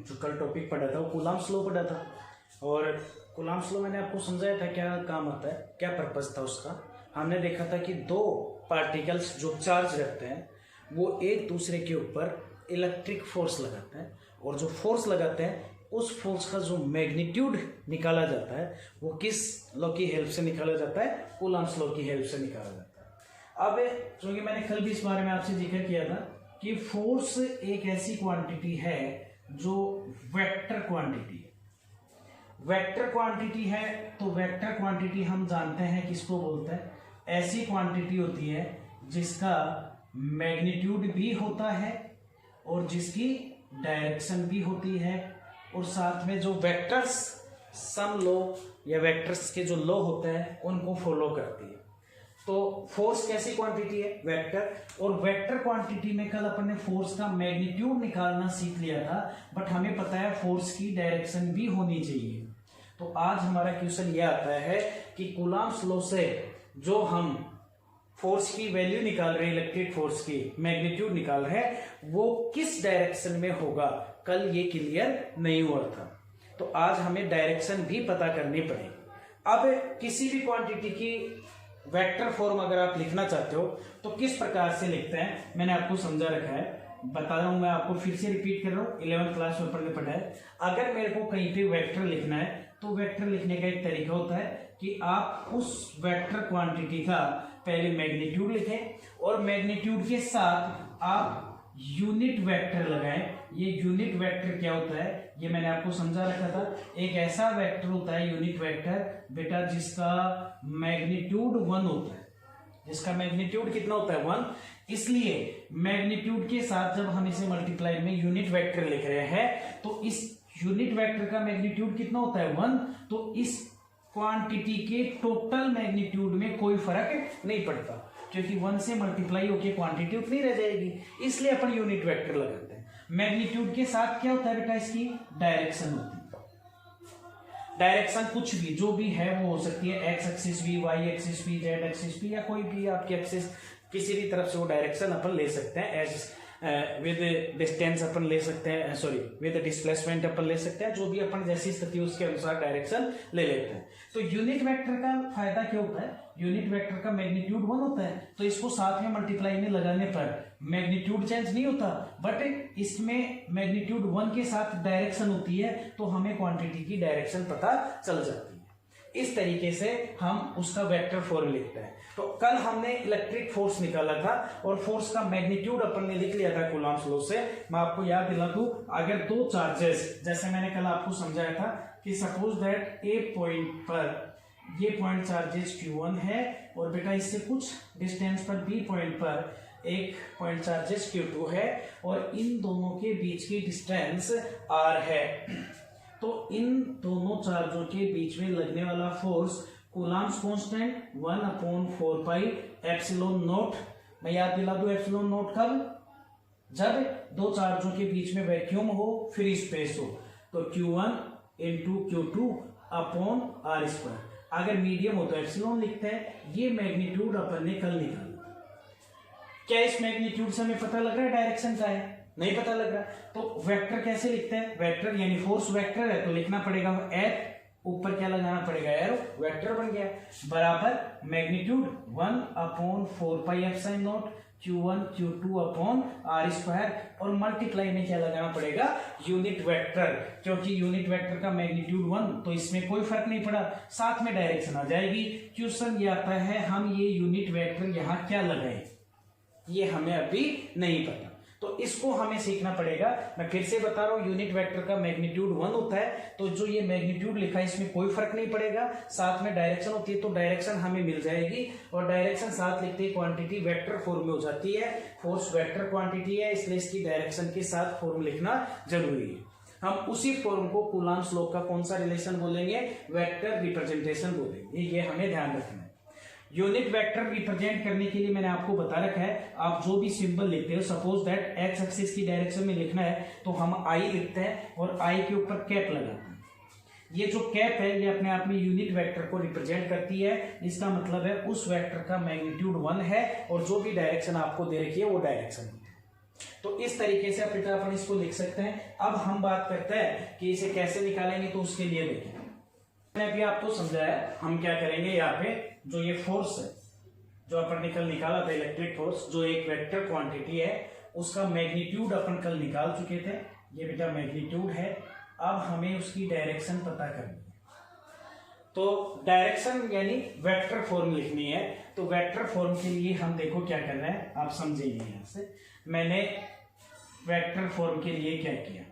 जो कल टॉपिक पढ़ा था वो कूलम्ब्स लॉ पढ़ा था। और कूलम्ब्स लॉ मैंने आपको समझाया था क्या काम आता है, क्या पर्पस था उसका। हमने देखा था कि दो पार्टिकल्स जो चार्ज रखते हैं वो एक दूसरे के ऊपर इलेक्ट्रिक फोर्स लगाते हैं, और जो फोर्स लगाते हैं उस फोर्स का जो मैग्नीट्यूड निकाला जाता है वो किस लॉ की हेल्प से निकाला जाता है, कूलम्ब्स लॉ की हेल्प से निकाला जाता है। अब चूंकि मैंने कल भी इस बारे में आपसे जिक्र किया था कि फोर्स एक ऐसी क्वांटिटी है जो वेक्टर क्वांटिटी है। वेक्टर क्वांटिटी है तो वेक्टर क्वांटिटी हम जानते हैं किसको बोलते हैं, ऐसी क्वांटिटी होती है जिसका मैग्नीट्यूड भी होता है और जिसकी डायरेक्शन भी होती है, और साथ में जो वेक्टर्स सम लॉ या वेक्टर्स के जो लॉ होते हैं उनको फॉलो करती है। तो फोर्स कैसी क्वांटिटी है, वेक्टर। और वेक्टर क्वांटिटी में कल अपन ने फोर्स का मैग्नीट्यूड निकालना सीख लिया था, बट हमें पता है फोर्स की डायरेक्शन भी होनी चाहिए। तो आज हमारा क्वेश्चन यह आता है कि कूलम्ब्स लॉ से जो हम फोर्स की वैल्यू निकाल रहे हैं, इलेक्ट्रिक फोर्स की मैग्नीट्यूड निकाल रहे हैं, वो किस डायरेक्शन में होगा, कल ये क्लियर नहीं हुआ था। तो आज हमें डायरेक्शन भी पता करनी पड़ेगी। अब किसी भी क्वांटिटी की वेक्टर फॉर्म अगर आप लिखना चाहते हो तो किस प्रकार से लिखते हैं मैंने आपको समझा रखा है, बता रहा हूं, मैं आपको फिर से रिपीट कर रहा हूं, 11th क्लास में पढ़ने पढ़ा है। अगर मेरे को कहीं पे वेक्टर लिखना है तो वेक्टर लिखने का एक तरीका होता है कि आप उस वेक्टर क्वांटिटी का पहले मैग्नीट्यूड लिखें और मैग्नीट्यूड के साथ आप यूनिट वेक्टर लगाएं। ये यूनिट वेक्टर क्या होता है ये मैंने आपको समझा रखा था। एक ऐसा वेक्टर होता है यूनिट वेक्टर बेटा जिसका मैग्नीट्यूड 1 होता है, जिसका मैग्नीट्यूड कितना होता है 1। इसलिए मैग्नीट्यूड के साथ जब हम इसे मल्टीप्लाई में यूनिट वेक्टर लिख रहे हैं तो इस यूनिट वेक्टर का मैग्नीट्यूड कितना होता है 1, तो इस क्वांटिटी के टोटल मैग्नीट्यूड में कोई फर्क नहीं पड़ता, क्योंकि 1 से मल्टीप्लाई होकर क्वांटिटी उतनी रह जाएगी, इसलिए अपन यूनिट वेक्टर लगाते हैं। मैग्नीट्यूड के साथ क्या होता है बेटा, इसकी डायरेक्शन होती है। डायरेक्शन कुछ भी जो भी है वो हो सकती है, एक्स एक्सिस भी, वाई एक्सिस भी, जेड एक्सिस भी, या कोई भी आपकी एक्सिस, किसी भी तरफ से वो डायरेक्शन अपन ले सकते हैं। एज विद डिस्टेंस अपन ले सकते हैं, सॉरी विद डिस्प्लेसमेंट अपन ले सकते हैं, जो भी अपन जैसी स्थिति उसके अनुसार डायरेक्शन ले लेते हैं। तो यूनिट वेक्टर का फायदा क्या होता है, यूनिट वेक्टर का मैग्नीट्यूड 1 होता है, तो इसको साथ में मल्टीप्लाई में लगाने पर मैग्नीट्यूड चेंज नहीं होता, बट इसमें मैग्नीट्यूड 1 के साथ डायरेक्शन होती है, तो हमें क्वांटिटी की डायरेक्शन पता चल जाती है। इस तरीके से हम उसका वेक्टर फॉर्म लिखते हैं। तो कल हमने इलेक्ट्रिक फोर्स निकाला था और फोर्स का मैग्नीट्यूड अपन ने लिख लिया था कूलम्ब्स लॉ से। मैं आपको याद दिला दूं, अगर दो चार्जेस, जैसे मैंने कल आपको समझाया था कि सपोज दैट ए पॉइंट पर ये पॉइंट चार्जेस Q1 है और बेटा इससे कुछ डिस्टेंस पर बी पॉइंट पर एक पॉइंट चार्जेस Q2 है, और इन दोनों के बीच की डिस्टेंस R है। तो इन दोनों चार्जों के बीच में लगने वाला force Coulomb's constant 1/4 pi epsilon not. मैं याद दिला दूं एप्सिलॉन नॉट कब, जब दो चार्जों के बीच में वैक्यूम हो, फ्री स्पेस हो, तो Q1 × Q2 अपॉन R²। अगर मीडियम हो तो एप्सिलॉन लिखते हैं। ये मैग्नीट्यूड अपन ने कल निकाला। क्या इस मैग्नीट्यूड से हमें पता लग रहा है डायरेक्शन का है, नहीं पता लग रहा। तो वेक्टर कैसे लिखते हैं, वेक्टर यानी फोर्स वेक्टर है तो लिखना पड़ेगा एफ, ऊपर क्या लगाना पड़ेगा एरो, वेक्टर बन गया, बराबर magnitude 1/4 pi epsilon not Q1 Q2 upon R², और मल्टीप्लाई में क्या लगाना पड़ेगा, यूनिट वेक्टर, क्योंकि यूनिट वेक्टर का मैग्नीट्यूड 1, तो इसमें कोई फर्क नहीं पड़ा, साथ में डायरेक्शन आ जाएगी। क्वेश्चन ये आता है हम ये यूनिट वेक्टर यहाँ क्या लगाए, ये हमें अभी नहीं पता, तो इसको हमें सीखना पड़ेगा। मैं फिर से बता रहा हूं, यूनिट वेक्टर का मैग्नीट्यूड 1 होता है, तो जो ये मैग्नीट्यूड लिखा है इसमें कोई फर्क नहीं पड़ेगा, साथ में डायरेक्शन होती है, तो डायरेक्शन हमें मिल जाएगी, और डायरेक्शन साथ लिखते ही क्वांटिटी वेक्टर फॉर्म में हो जाती है। फोर्स वेक्टर क्वांटिटी है, इसलिए इसकी डायरेक्शन के साथ फॉर्म लिखना जरूरी है। हम उसी फॉर्म को कूलम्ब्स लॉ का कौन सा रिलेशन बोलेंगे, वेक्टर रिप्रेजेंटेशन बोलेंगे, ये हमें ध्यान रखना है। यूनिट वेक्टर रिप्रेजेंट करने के लिए मैंने आपको बता रखा है, आप जो भी सिंबल लिखते हो, सपोज दैट एक्स एक्सिस की डायरेक्शन में लिखना है तो हम आई लिखते हैं और आई के ऊपर कैप लगाते हैं। ये जो कैप है ये अपने आप में यूनिट वेक्टर को रिप्रेजेंट करती है। इसका मतलब है उस वेक्टर का मैग्नीट्यूड 1 है और जो भी डायरेक्शन आपको दे रखी है वो डायरेक्शन है। तो इस तरीके से बेटा अपन इसको लिख सकते हैं। अब हम बात करते हैं कि इसे कैसे निकालेंगे, तो उसके लिए देखिए मैंने अभी आपको समझाया। हम क्या करेंगे, यहाँ पे जो ये फोर्स है जो अपन ने कल निकाला था, इलेक्ट्रिक फोर्स, जो एक वेक्टर क्वांटिटी है, उसका मैग्नीट्यूड अपन कल निकाल चुके थे। ये बेटा मैग्नीट्यूड है। अब हमें उसकी डायरेक्शन पता करनी है। तो डायरेक्शन यानी वेक्टर फॉर्म लिखनी है। तो वेक्टर फॉर्म के लिए हम देखो क्या करना है, आप समझेंगे। यहां से मैंने वेक्टर फॉर्म के लिए क्या किया,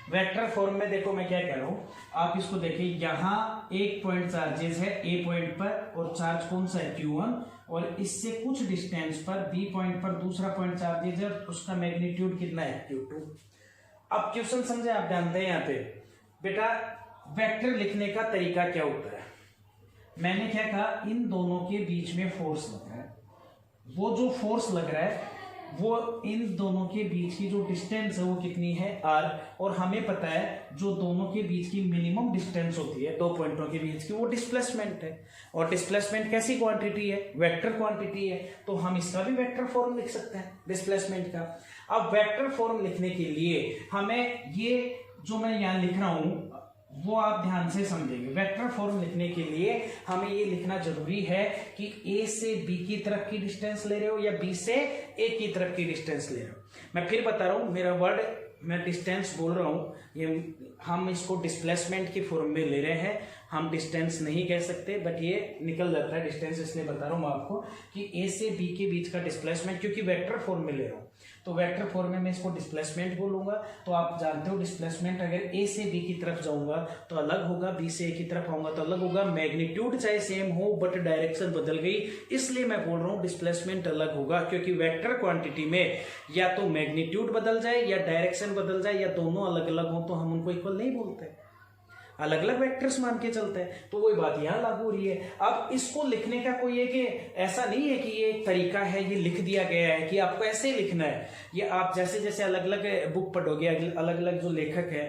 वेक्टर फॉर्म में देखो मैं क्या कह रहा हूं, आप इसको देखिए। यहां एक पॉइंट चार्जेस है ए पॉइंट पर, और चार्ज कौन सा है Q1, और इससे कुछ डिस्टेंस पर बी पॉइंट पर दूसरा पॉइंट चार्जेस है, उसका मैग्नीट्यूड कितना है Q2। अब क्वेश्चन समझे, आप जानते हैं यहाँ पे बेटा वेक्टर लिखने का तरीका क्या होता है। मैंने क्या कहा, इन दोनों के बीच में फोर्स लग रहा है, वो जो फोर्स लग रहा है वो इन दोनों के बीच की जो डिस्टेंस है वो कितनी है r, और हमें पता है जो दोनों के बीच की मिनिमम डिस्टेंस होती है दो पॉइंटों के बीच की, वो डिस्प्लेसमेंट है। और डिस्प्लेसमेंट कैसी क्वांटिटी है, वेक्टर क्वांटिटी है। तो हम इसका भी वेक्टर फॉर्म लिख सकते हैं डिस्प्लेसमेंट का। अब वेक्टर फॉर्म लिखने के लिए हमें ये जो मैं यहाँ लिख रहा हूं वो आप ध्यान से समझेंगे। वेक्टर फॉर्म लिखने के लिए हमें ये लिखना जरूरी है कि ए से बी की तरफ की डिस्टेंस ले रहे हो या बी से ए की तरफ की डिस्टेंस ले रहे हो। मैं फिर बता रहा हूं, मेरा वर्ड मैं डिस्टेंस बोल रहा हूं, ये हम इसको डिस्प्लेसमेंट की फॉर्म में ले रहे हैं। हम डिस्टेंस नहीं कह सकते, बट ये निकल जाता है डिस्टेंस, इसलिए बता रहा हूं आपको कि ए से बी के बीच का डिस्प्लेसमेंट, क्योंकि वेक्टर फॉर्म में ले रहा हूं तो वेक्टर फॉर्म में मैं इसको डिस्प्लेसमेंट बोलूंगा। तो आप जानते हो डिस्प्लेसमेंट अगर ए से बी की तरफ जाऊंगा तो अलग होगा, बी से ए की तरफ आऊंगा तो अलग होगा। मैग्नीट्यूड चाहे सेम हो बट डायरेक्शन बदल गई, इसलिए मैं बोल रहा हूं डिस्प्लेसमेंट अलग होगा, क्योंकि वेक्टर क्वांटिटी में या तो मैग्नीट्यूड बदल जाए या डायरेक्शन बदल जाए या दोनों अलग अलग हो तो हम उनको इक्वल नहीं बोलते, अलग अलग वेक्टर्स मान के चलते हैं। तो वही बात यहाँ लागू हो रही है। अब इसको लिखने का कोई है कि ऐसा नहीं है कि ये एक तरीका है, ये लिख दिया गया है कि आपको ऐसे ही लिखना है। ये आप जैसे जैसे अलग अलग बुक पढ़ोगे, अलग अलग जो लेखक है,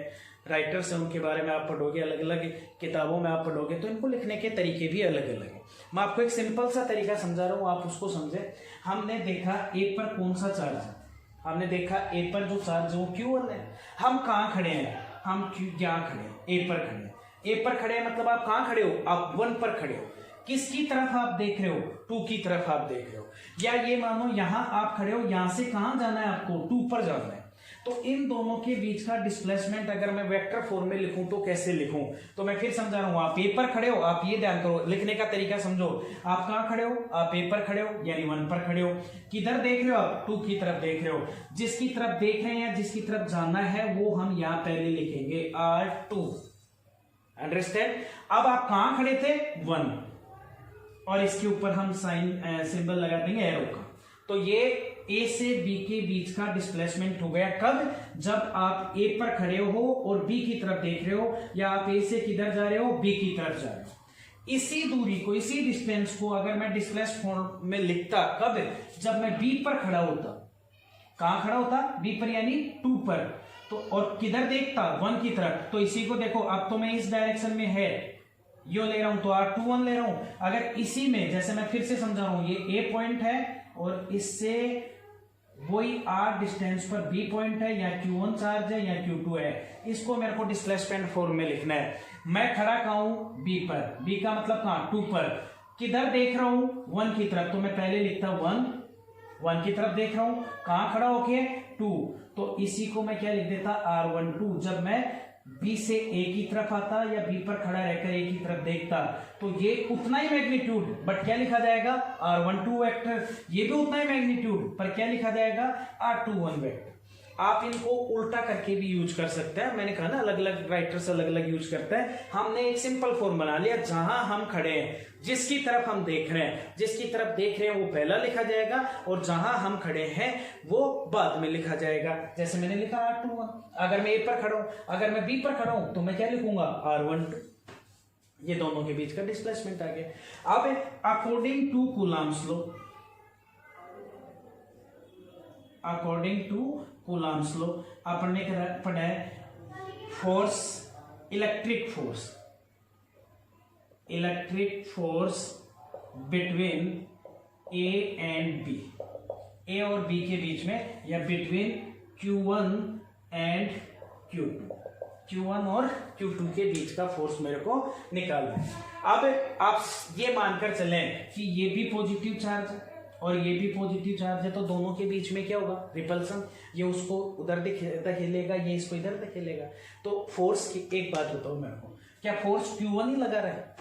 राइटर्स हैं, उनके बारे में आप पढ़ोगे, अलग अलग किताबों में आप पढ़ोगे, तो इनको लिखने के तरीके भी अलग अलग है। मैं आपको एक सिंपल सा तरीका समझा रहा हूँ, आप उसको समझे। हमने देखा ए पर कौन सा चार्ज है, हमने देखा ए पर जो चार्ज है वो Q1 है। हम कहाँ खड़े हैं, हम यहाँ खड़े हैं, ए पर खड़े हैं। ए पर खड़े हैं मतलब आप कहाँ खड़े हो, आप 1 पर खड़े हो। किसकी तरफ आप देख रहे हो, 2 की तरफ आप देख रहे हो। या ये मानो यहां आप खड़े हो, यहां से कहां जाना है आपको, 2 पर जाना है। तो इन दोनों के बीच का डिस्प्लेसमेंट अगर मैं वेक्टर फॉर्म में लिखूं तो कैसे लिखूं, तो मैं फिर समझा रहा हूं। आप ए पर खड़े हो, आप ये ध्यान करो, लिखने का तरीका समझो। आप कहां खड़े हो, आप ए पर खड़े हो यानी 1 पर खड़े हो। किधर देख रहे हो आप, 2 की तरफ देख रहे हो। जिसकी तरफ देख रहे हैं, जिसकी तरफ जाना है, वो हम यहां पहले लिखेंगे R2। अंडरस्टैंड। अब आप कहां खड़े थे, 1, और इसके ऊपर हम साइन सिंबल लगा देंगे एरो का। तो ये ए से बी के बीच का डिस्प्लेसमेंट हो गया। कब, जब आप ए पर खड़े हो और बी की तरफ देख रहे हो, या आप ए से किधर जा रहे हो, बी की तरफ जा रहे हो। इसी दूरी को, इसी डिस्टेंस को अगर मैं डिस्प्लेस फॉर्म में लिखता, कब, जब मैं बी पर खड़ा होता। कहां खड़ा होता, बी पर यानी 2 पर। तो और किधर देखता, 1 की तरफ। तो इसी को देखो, अब तो मैं इस डायरेक्शन में है, यो ले रहा हूं तो R21 ले रहा हूं। अगर इसी में, जैसे मैं फिर से समझा रहा हूं, ये ए पॉइंट है और इससे वही R डिस्टेंस पर बी पॉइंट है, या Q1 चार्ज है या Q2 है। इसको मेरे को डिस्प्लेसमेंट फॉर्म में लिखना है। मैं खड़ा कहां हूं, बी पर। बी का मतलब कहां, 2 पर। किधर देख रहा हूं, 1 की तरफ। तो मैं पहले लिखता 1 की तरफ देख रहा हूं। कहां खड़ा होके, 2। तो इसी को मैं क्या लिख देता, R12। जब मैं बी से ए की तरफ आता या बी पर खड़ा रहकर ए की तरफ देखता, तो ये उतना ही मैग्नीट्यूड, बट क्या लिखा जाएगा, R12 वेक्टर। ये भी उतना ही मैग्नीट्यूड, पर क्या लिखा जाएगा, R21 वेक्टर। आप इनको उल्टा करके भी यूज कर सकते हैं। मैंने कहा ना, अलग अलग राइटर्स अलग अलग यूज करते हैं। हमने एक सिंपल फॉर्म बना लिया, जहां हम खड़े हैं, जिसकी तरफ हम देख रहे हैं, जिसकी तरफ देख रहे हैं वो पहला लिखा जाएगा, और जहां हम खड़े हैं वो बाद में लिखा जाएगा। जैसे मैंने लिखा R21। अगर मैं ए पर खड़ा हूं, अगर मैं बी पर खड़ा हूं, तो मैं क्या लिखूंगा, R12। ये दोनों के बीच का डिस्प्लेसमेंट आ गया। अब according to Coulomb's law, according to Coulomb's law अपन ने पढ़ा है force, electric force between A and B, A और बी के बीच में, या between Q1 and Q2, Q1 और Q2 के बीच का फोर्स मेरे को निकालना है। अब आप ये मानकर चलें कि ये भी पॉजिटिव चार्ज है और ये भी पॉजिटिव चार्ज है, तो दोनों के बीच में क्या होगा, रिपल्सन। ये उसको उधर धकेलेगा, ये इसको इधर धकेलेगा। तो फोर्स की एक बात बताओ मेरे को, क्या फोर्स Q1 ही लगा रहा है?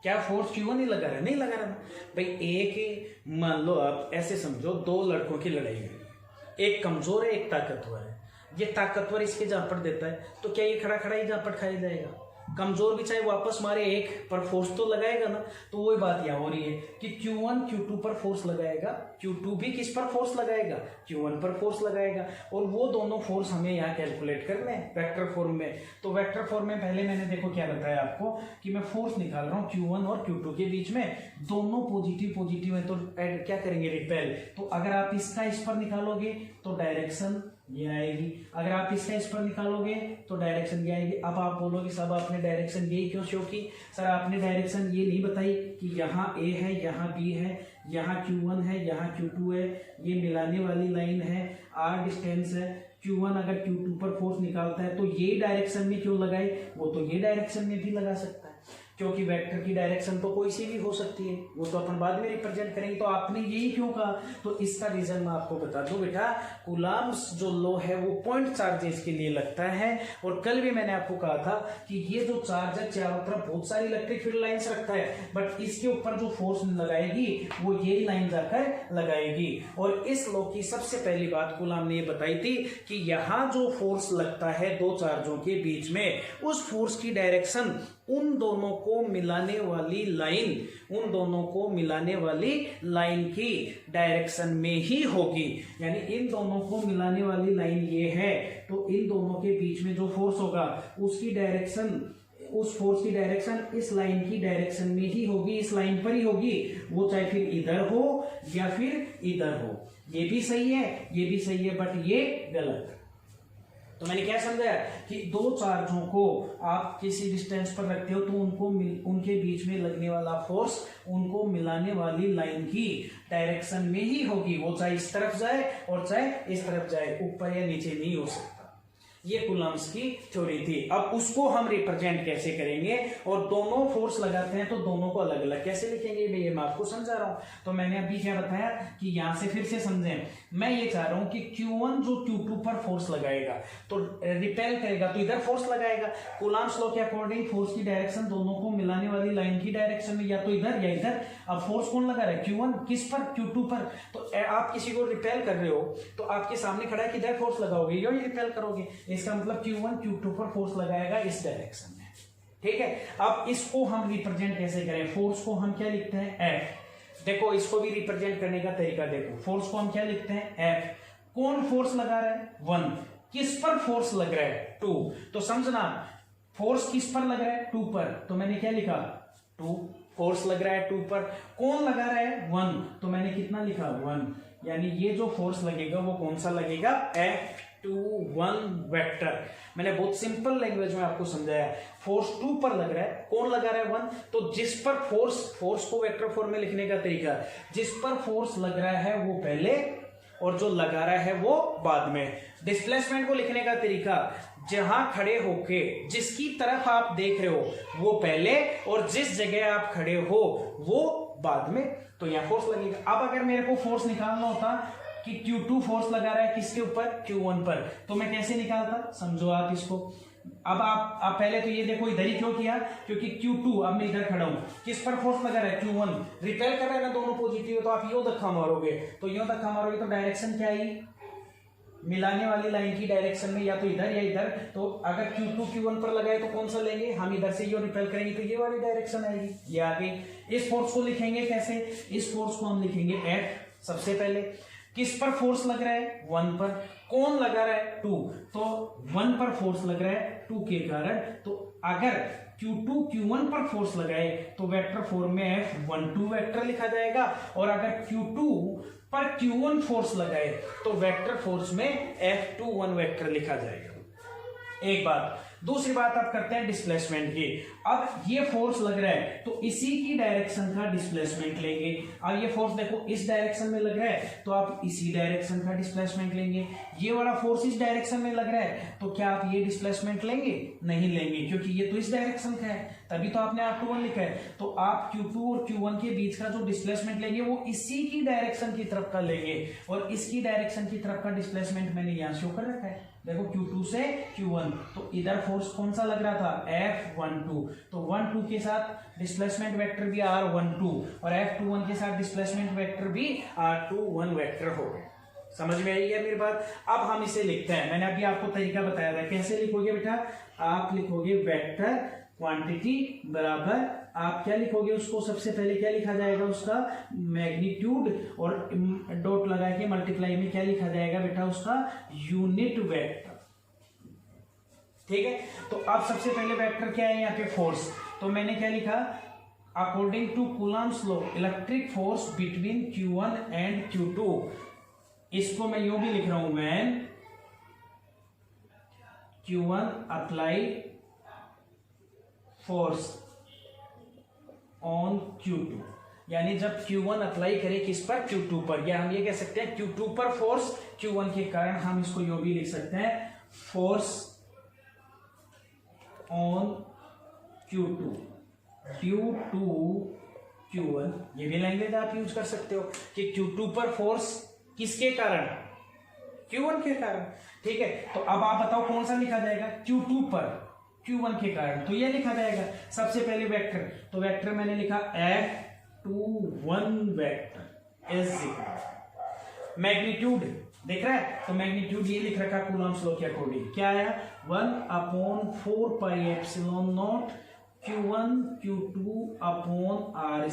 क्या फोर्स Q1 ही लगा रहा है? नहीं लगा रहा ना भाई। एक मान लो आप ऐसे समझो, दो लड़कों की लड़ाई हुई, एक कमजोर है एक ताकतवर है। ये ताकतवर इसके झापट देता है, तो क्या ये खड़ा खड़ा ही झापट खाया जाएगा? कमजोर भी चाहे वापस मारे एक पर फोर्स तो लगाएगा ना। तो वही बात यहाँ हो रही है कि Q1 Q2 पर फोर्स लगाएगा, Q2 भी किस पर फोर्स लगाएगा, Q1 पर फोर्स लगाएगा। और वो दोनों फोर्स हमें यहाँ कैलकुलेट करने हैं वेक्टर फॉर्म में। तो वेक्टर फॉर्म में पहले मैंने देखो क्या बताया आपको कि मैं फोर्स निकाल रहा हूँ Q1 और Q2 के बीच में, दोनों पॉजिटिव पॉजिटिव है, तो ऐड क्या करेंगे, रिपेल। तो अगर आप इसका इस पर निकालोगे तो डायरेक्शन ये आएगी, अगर आप इसका इस पर निकालोगे तो डायरेक्शन ये आएगी। अब आप बोलोगे साहब आपने डायरेक्शन यही क्यों शो की? सर आपने डायरेक्शन ये नहीं बताई कि यहाँ A है, यहाँ B है, यहाँ Q1 है, यहाँ Q2 है, ये मिलाने वाली लाइन है, R डिस्टेंस है। Q1 अगर Q2 पर फोर्स निकालता है तो ये डायरेक्शन में क्यों लगाए? वो तो ये डायरेक्शन में भी लगा सकता है, क्योंकि वेक्टर की डायरेक्शन तो कोई सी भी हो सकती है, वो तो अपन बाद में रिप्रेजेंट करेंगे। तो आपने यही क्यों कहा? तो इसका रीजन मैं आपको बता दूं बेटा, कूलम्ब्स जो लॉ है वो पॉइंट चार्जेस के लिए लगता है। और कल भी मैंने आपको कहा था कि ये जो चार्ज है चारों तरफ बहुत सारी इलेक्ट्रिक फील्ड लाइंस रखता है, बट इसके ऊपर जो फोर्स लगाएगी वो ये लाइन जाकर लगाएगी। और इस लॉ की सबसे पहली बात कूलम्ब ने ये बताई थी कि यहाँ जो फोर्स लगता है दो चार्जों के बीच में, उस फोर्स की डायरेक्शन उन दोनों को मिलाने वाली लाइन, उन दोनों को मिलाने वाली लाइन की डायरेक्शन में ही होगी। यानी इन दोनों को मिलाने वाली लाइन ये है, तो इन दोनों के बीच में जो फोर्स होगा उसकी डायरेक्शन, उस फोर्स की डायरेक्शन इस लाइन की डायरेक्शन में ही होगी, इस लाइन पर ही होगी। वो चाहे फिर इधर हो या फिर इधर हो। ये भी सही है, ये भी सही है, बट ये गलत है। तो मैंने क्या समझाया कि दो चार्जों को आप किसी डिस्टेंस पर रखते हो तो उनके बीच में लगने वाला फोर्स उनको मिलाने वाली लाइन की डायरेक्शन में ही होगी। वो चाहे इस तरफ जाए और चाहे इस तरफ जाए, ऊपर या नीचे नहीं हो सकता। ये कूलम्ब्स की थ्योरी थी। अब उसको हम रिप्रेजेंट कैसे करेंगे, और दोनों फोर्स लगाते हैं तो दोनों को अलग अलग कैसे लिखेंगे भैया, मैं आपको समझा रहा हूं। तो मैंने अभी क्या बताया कि यहां से फिर से समझें। मैं ये चाह रहा हूं कि Q1 जो Q2 पर फोर्स लगाएगा तो रिपेल करेगा, तो इधर फोर्स लगाएगा। कूलम्ब्स लॉ के अकॉर्डिंग फोर्स की डायरेक्शन दोनों को मिलाने वाली लाइन की डायरेक्शन में, या तो इधर या इधर। अब फोर्स कौन लगा रहा है? Q1 किस पर? Q2 पर। तो आप किसी को रिपेल कर रहे हो तो आपके सामने खड़ा है, किधर फोर्स लगाओगे? यो ही रिपेल करोगे। इसका मतलब Q1 Q2 पर फोर्स लगाएगा इस डायरेक्शन में, ठीक है। अब इसको हम रिप्रेजेंट कैसे करें? फोर्स को हम क्या लिखते हैं? F। देखो इसको भी रिप्रेजेंट करने का तरीका देखो। फोर्स को हम क्या लिखते हैं? F। कौन फोर्स लगा रहा है? 1। किस पर फोर्स लग रहा है? 2। तो समझना, फोर्स किस पर लग रहा है? 2 पर। तो मैंने क्या लिखा? 2। फोर्स लग रहा है 2 पर। कौन लगा रहा है? 1। तो मैंने कितना लिखा? 1। यानी ये जो फोर्स लगेगा वो कौन सा लगेगा? F21 vector. मैंने बहुत सिंपल लैंग्वेज में आपको समझाया। फोर्स 2 पर लग रहा है, कौन लगा रहा है? 1। तो जिस पर फोर्स को वेक्टर फॉर्म में लिखने का तरीका, जिस पर फोर्स लग रहा है वो पहले और जो लगा रहा है वो बाद में। डिस्प्लेसमेंट को लिखने का तरीका, जहां खड़े होके जिसकी तरफ आप देख रहे हो वो पहले और जिस जगह आप खड़े हो वो बाद में। तो यहां फोर्स लगेगा। अब अगर मेरे को फोर्स निकालना होता कि Q2 फोर्स लगा रहा है किसके ऊपर? Q1 पर, तो मैं कैसे निकालता? समझो आप इसको। अब आप पहले तो ये देखो, इधर ही क्यों किया? क्योंकि Q2, अब मैं इधर खड़ा हूं, किस पर फोर्स लगा रहा है? Q1। रिपेल कर रहा है ना, दोनों पॉजिटिव, तो आप यो धक्का मारोगे, तो यो धक्का मारोगे तो डायरेक्शन क्या आई? मिलाने वाली लाइन की डायरेक्शन में, या तो इधर या इधर। तो अगर Q2 Q1 पर लगाए तो कौन सा लेंगे? हम इधर से यो रिपेल करेंगे तो ये वाली डायरेक्शन आएगी, ये आ गई। इस फोर्स को लिखेंगे कैसे? इस फोर्स को हम लिखेंगे F। सबसे पहले किस पर फोर्स लग रहा है? 1 पर। कौन लगा रहा है? 2। तो 1 पर फोर्स लग रहा है 2 के कारण। तो अगर Q2 Q1 पर फोर्स लगाए तो वेक्टर फॉर्म में F12 वेक्टर लिखा जाएगा, और अगर Q2 पर Q1 फोर्स लगाए तो वेक्टर फोर्स में F21 वेक्टर लिखा जाएगा। एक बात, दूसरी बात आप करते हैं डिस्प्लेसमेंट की। अब ये फोर्स लग रहा है तो इसी की डायरेक्शन का डिस्प्लेसमेंट लेंगे। अब ये फोर्स देखो इस डायरेक्शन में लग रहा है तो आप इसी डायरेक्शन का डिस्प्लेसमेंट लेंगे। ये वाला फोर्स इस डायरेक्शन में लग रहा है तो क्या आप ये डिस्प्लेसमेंट लेंगे? नहीं लेंगे, क्योंकि ये तो इस डायरेक्शन का है, तभी तो आपने R21 लिखा है। तो आप Q2 और Q1 के बीच का जो डिस्प्लेसमेंट लेंगे वो इसी की डायरेक्शन की तरफ का लेंगे, और इसकी डायरेक्शन की तरफ का डिस्प्लेसमेंट मैंने यहां शो कर रखा है। देखो Q2 से Q1, तो इधर फोर्स कौन सा लग रहा था? F12। तो 12 के साथ डिस्प्लेसमेंट वेक्टर भी R12 और F21 के साथ डिस्प्लेसमेंट वेक्टर भी R21 वेक्टर हो गए। समझ में आई है मेरी बात? अब हम इसे लिखते हैं। मैंने अभी आपको तरीका बताया था। कैसे लिखोगे बेटा? आप लिखोगे वेक्टर क्वांटिटी बराबर, आप क्या लिखोगे उसको? सबसे पहले क्या लिखा जाएगा? उसका मैग्नीट्यूड, और डॉट लगा के मल्टीप्लाई में क्या लिखा जाएगा बेटा? उसका यूनिट वेक्टर। ठीक है, तो अब सबसे पहले वेक्टर क्या है यहाँ पे? फोर्स। तो मैंने क्या लिखा? According to Coulomb's law electric force between Q1 and Q2। इसको मैं यूं भी लिख रहा हूं, when Q1 apply force on Q2, यानी जब Q1 अप्लाई करे किस पर? Q2 पर, या हम ये कह सकते हैं Q2 पर फोर्स Q1 के कारण हम इसको यूं भी लिख सकते हैं, force on Q2, Q2 Q1। ये भी लैंग्वेज आप यूज कर सकते हो कि Q2 पर फोर्स किसके कारण? Q1 के कारण। ठीक है, तो अब आप बताओ कौन सा लिखा जाएगा? Q2 पर Q1 के कारण, तो ये लिखा जाएगा सबसे पहले वेक्टर। तो वेक्टर मैंने लिखा F21 vector is equal magnitude, देख रहा है? तो मैग्नीट्यूड ये लिख रखा कूलम्स लॉ के अकॉर्डिंग, क्या आया? 1/4 pi epsilon not Q1 Q2 upon R²,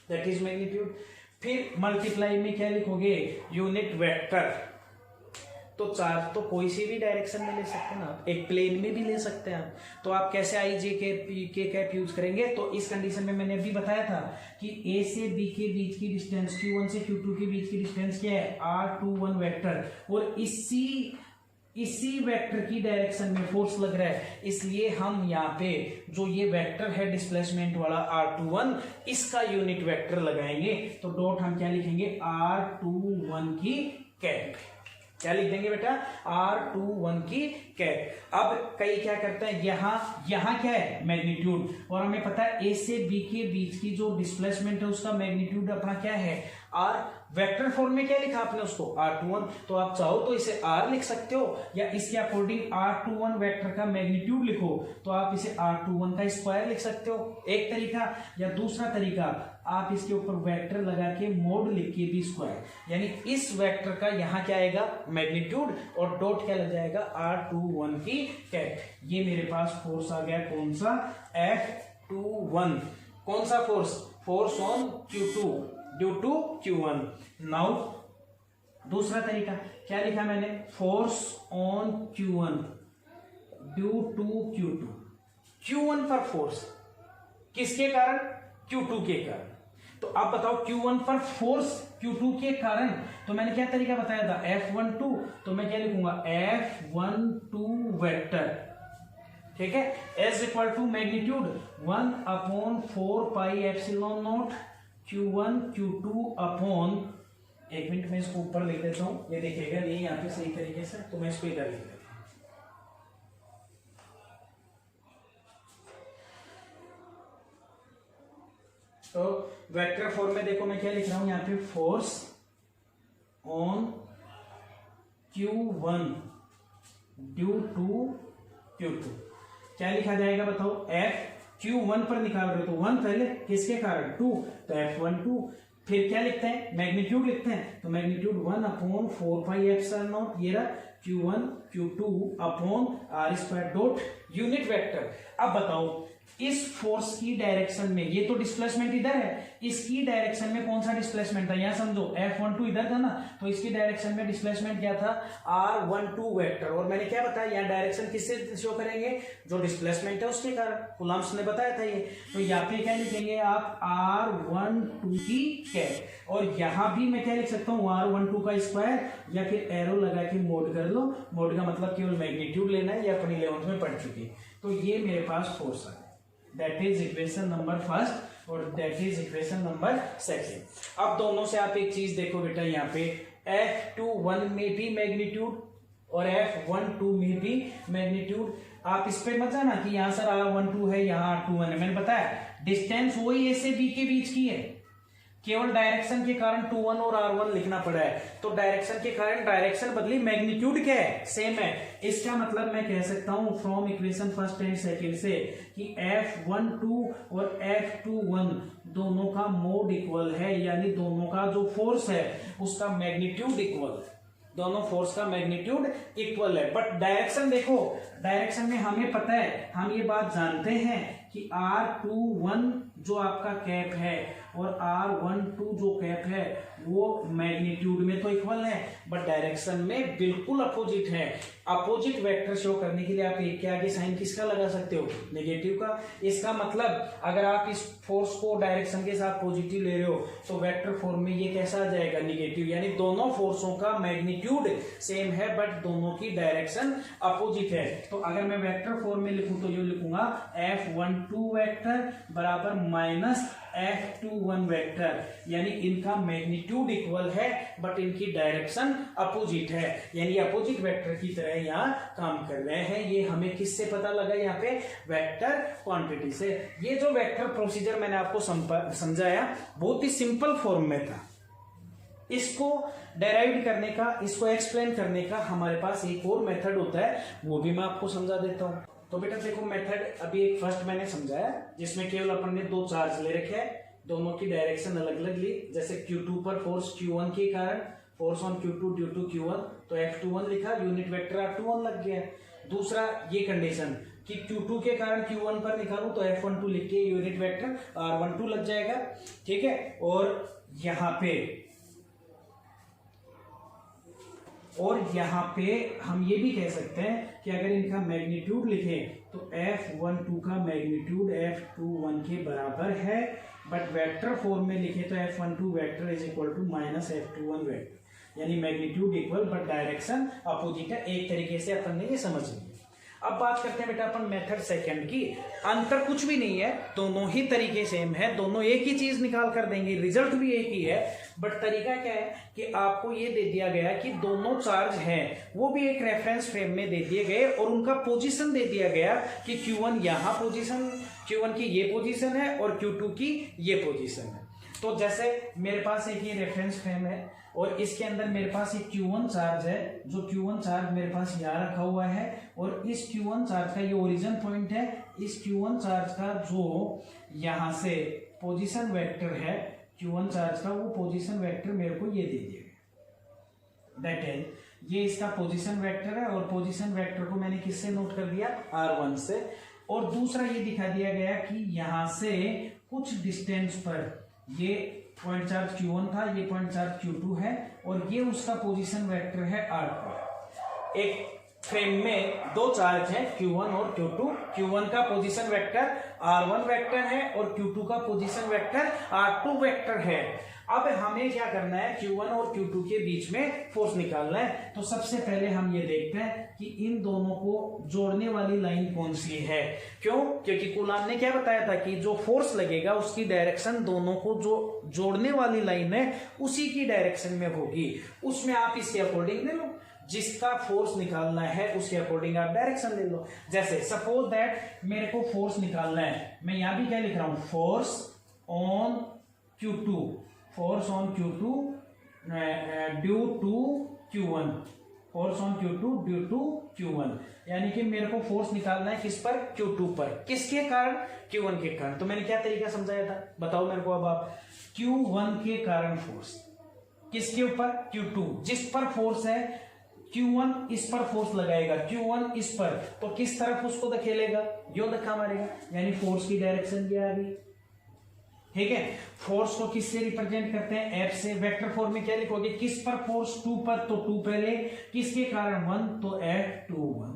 that is magnitude. फिर मल्टीप्लाई में क्या लिखोगे? Unit vector. तो चार्ज तो कोई सी भी डायरेक्शन में ले सकते हैं ना, एक प्लेन में भी ले सकते हैं आप। तो आप कैसे आई जे के कैप यूज करेंगे? तो इस कंडीशन में मैंने अभी बताया था कि A से B के बीच की डिस्टेंस, Q1 से Q2 के बीच की डिस्टेंस क्या है? R21 वेक्टर, और इसी वेक्टर की डायरेक्शन में फोर्स लग रहा है, इसलिए हम यहाँ पे जो ये वेक्टर है डिस्प्लेसमेंट वाला R21, इसका यूनिट वेक्टर लगाएंगे। तो डॉट हम क्या लिखेंगे? R21 की कैप। क्या लिख देंगे बेटा? R21 की कैप। अब कई क्या करते हैं, यहां क्या है? मैग्नीट्यूड, और हमें पता है A से B के बीच की जो डिस्प्लेसमेंट है उसका मैग्नीट्यूड अपना क्या है? R। वेक्टर फॉर्म में क्या लिखा आपने उसको? R21। तो आप चाहो तो इसे R लिख सकते हो, या इसके अकॉर्डिंग R21 वेक्टर का मैग्नीट्यूड लिखो तो आप इसे R21 का स्क्वायर लिख सकते हो, एक तरीका। या दूसरा तरीका, आप इसके ऊपर वेक्टर लगा के मोड लिख के भी स्क्वायर, यानी इस वेक्टर का यहाँ क्या आएगा? मैग्नीट्यूड, और डॉट क्या लग जाएगा? R21 की कैप। ये मेरे पास फोर्स आ गया, कौन सा? F21। कौन सा force? Force on Q2 due to Q1। Now दूसरा तरीका क्या लिखा मैंने? Force on Q1 due to Q2। Q1 पर फोर्स किसके कारण? Q2 के कारण। तो आप बताओ Q1 पर फोर्स Q2 के कारण, तो मैंने क्या तरीका बताया था? F12। तो मैं क्या लिखूंगा? F12 वेक्टर, ठीक है, as equal to magnitude 1/4 pi epsilon not Q1 Q2 upon, एक मिनट मैं इसको ऊपर लिख देता हूं, ये देखिएगा नहीं यहाँ पे सही तरीके से, तो मैं इसको इधर लिख देता हूं। तो वेक्टर फॉर्म में देखो मैं क्या लिख रहा हूं यहाँ पे? Force on Q1 due to Q2। क्या लिखा जाएगा बताओ? Q1 पर निकाल रहे हो तो 1 पहले, किसके कारण? 2, तो F12। फिर क्या लिखते हैं? मैग्नीट्यूड लिखते हैं, तो मैग्नीट्यूड 1/4 पाई एप्सिलॉन नॉट, ये रहा Q1 Q2 upon R² dot unit vector. अब बताओ इस फोर्स की डायरेक्शन में, ये तो डिस्प्लेसमेंट इधर है, इसकी डायरेक्शन में कौन सा डिस्प्लेसमेंट था, यहां समझो F12 इधर था ना, तो इसकी डायरेक्शन में डिस्प्लेसमेंट क्या था, R12 वेक्टर। और मैंने क्या बताया, यहाँ डायरेक्शन किससे शो करेंगे, जो डिस्प्लेसमेंट है उसके कारण, कूलम्ब्स ने बताया था ये। तो यहाँ पे क्या लिखेंगे आप, R12 की कैप, और यहाँ भी मैं क्या लिख सकता हूँ, R12 का स्क्वायर, या फिर एरो लगा के मोड कर लो। मोड का मतलब केवल मैग्नीट्यूड लेना है, ये अपनी 11th में पढ़ चुके। तो ये मेरे पास फोर्स है, that is equation number first और that is equation number second. अब दोनों से आप एक चीज देखो बेटा, यहाँ पे F21 में भी मैग्नीट्यूड और F12 में भी मैग्नीट्यूड। आप इस पे मत जाना कि यहाँ सर R12 है, यहाँ R21 है, मैंने बताया डिस्टेंस वही A से B के बीच की है, केवल डायरेक्शन के कारण 21 और R1 लिखना पड़ा है। तो डायरेक्शन के कारण डायरेक्शन बदली, मैग्नीट्यूड क्या है, सेम है। इसका मतलब मैं कह सकता हूं from equation first and second से कि F12 और F21 दोनों का मोड इक्वल है, यानी दोनों का जो फोर्स है उसका मैग्नीट्यूड इक्वल, दोनों फोर्स का मैग्नीट्यूड इक्वल है। बट डायरेक्शन देखो, डायरेक्शन में हमें पता है, हम ये बात जानते हैं कि R21 जो आपका कैप है और R12 जो कैप है वो मैग्नीट्यूड में तो इक्वल है, बट डायरेक्शन में बिल्कुल अपोजिट है। अपोजिट वेक्टर शो करने के लिए आप एक के आगे साइन किसका लगा सकते हो, नेगेटिव का। इसका मतलब अगर आप इस फोर्स को डायरेक्शन के साथ पॉजिटिव ले रहे हो तो वेक्टर फॉर्म में ये कैसा आ जाएगा, निगेटिव, यानी दोनों फोर्सों का मैग्नीट्यूड सेम है बट दोनों की डायरेक्शन अपोजिट है। तो अगर मैं वेक्टर फॉर्म में लिखूं तो ये लिखूंगा F12 वेक्टर बराबर माइनस F21 वेक्टर, यानी इनका मैग्नीट्यूड इक्वल है बट इनकी डायरेक्शन अपोजिट है, यानी अपोजिट वेक्टर की तरह यहाँ काम कर रहे हैं। ये हमें किससे पता लगा, यहाँ पे वेक्टर क्वांटिटी से। ये जो वेक्टर प्रोसीजर मैंने आपको समझाया बहुत ही सिंपल फॉर्म में था। इसको डेराइव करने का, इसको एक्सप्लेन करने का हमारे पास एक और मेथड होता है, वो भी मैं आपको समझा देता हूँ। तो बेटा देखो मेथड, अभी एक फर्स्ट मैंने समझाया जिसमें केवल अपन ने दो चार्ज ले रखे हैं, दोनों की डायरेक्शन अलग अलग ली। जैसे Q2 पर फोर्स Q1 के कारण force on Q2 due to Q1, तो F21 लिखा, यूनिट वेक्टर R21 लग गया। दूसरा ये कंडीशन कि Q2 के कारण Q1 पर निकालूं तो F12 लिख के यूनिट वेक्टर R12 लग जाएगा, ठीक है। और यहाँ पे हम ये भी कह सकते हैं कि अगर इनका मैग्नीट्यूड लिखें तो F12 का मैग्नीट्यूड F21 के बराबर है, बट वेक्टर फॉर्म में लिखें तो F12 vector is equal to minus F21 vector, यानी magnitude equal but direction opposite है। एक तरीके से अपन ने ये समझ लिया। अब बात करते हैं बेटा अपन मेथड सेकंड की। अंतर कुछ भी नहीं है, दोनों ही तरीके सेम है, दोनों एक ही चीज निकाल कर देंगे, रिजल्ट भी एक ही है, बट तरीका क्या है कि आपको ये दे दिया गया कि दोनों चार्ज हैं, वो भी एक रेफरेंस फ्रेम में दे दिए गए और उनका पोजीशन दे दिया गया कि Q1 यहाँ पोजीशन, Q1 की ये पोजीशन है और Q2 की ये पोजीशन है। तो जैसे मेरे पास एक ये रेफरेंस फ्रेम है और इसके अंदर मेरे पास एक Q1 चार्ज है, जो Q1 चार्ज मेरे पास यहाँ रखा हुआ है और इस Q1 चार्ज का ये ओरिजिन पॉइंट है। इस Q1 चार्ज का जो यहाँ से पोजीशन वेक्टर है Q1 चार्ज का, वो पोजीशन वेक्टर मेरे को ये दे दिया गया, दैट इज ये इसका पोजीशन वेक्टर है। और पोजीशन वेक्टर को मैंने किससे नोट कर दिया, R1 से। और दूसरा ये दिखा दिया गया कि यहाँ से कुछ डिस्टेंस पर ये पॉइंट चार्ज Q1 था, ये पॉइंट चार्ज Q2 है और ये उसका पोजीशन वेक्टर है R2। एक फ्रेम में दो चार्ज हैं Q1 और Q2, Q1 का पोजीशन वेक्टर R1 वेक्टर है और Q2 का पोजीशन वेक्टर R2 वेक्टर है। अब हमें क्या करना है, Q1 और Q2 के बीच में फोर्स निकालना है। तो सबसे पहले हम ये देखते हैं कि इन दोनों को जोड़ने वाली लाइन कौन सी है। क्यों, क्योंकि कूलॉम ने क्या बताया था कि जो फोर्स लगेगा उसकी डायरेक्शन दोनों को जो जोड़ने वाली लाइन है उसी की डायरेक्शन में होगी। उसमें आप इसके अकॉर्डिंग ले लो, जिसका फोर्स निकालना है उसके अकॉर्डिंग आप डायरेक्शन ले लो। जैसे सपोज दैट मेरे को फोर्स निकालना है, मैं यहां भी क्या लिख रहा हूं, force on Q2, force on Q2 due to Q1, force on Q2 due to Q1, यानी कि मेरे को फोर्स निकालना है किस पर, Q2 पर। किसके कारण, Q1 के कारण। तो मैंने क्या तरीका समझाया था, बताओ मेरे को अब आप। Q1 के कारण फोर्स किसके ऊपर, Q2, जिस पर फोर्स है Q1 इस पर फोर्स लगाएगा, Q1 इस पर, तो किस तरफ उसको धकेलेगा, यो धक्का मारेगा, यानी फोर्स की डायरेक्शन ये आ गई। ठीक है, फोर्स को किससे रिप्रेजेंट करते हैं, F से। वेक्टर फॉर्म में क्या लिखोगे, किस पर फोर्स, 2 पर, तो 2 पहले, किसके कारण 1, तो F21।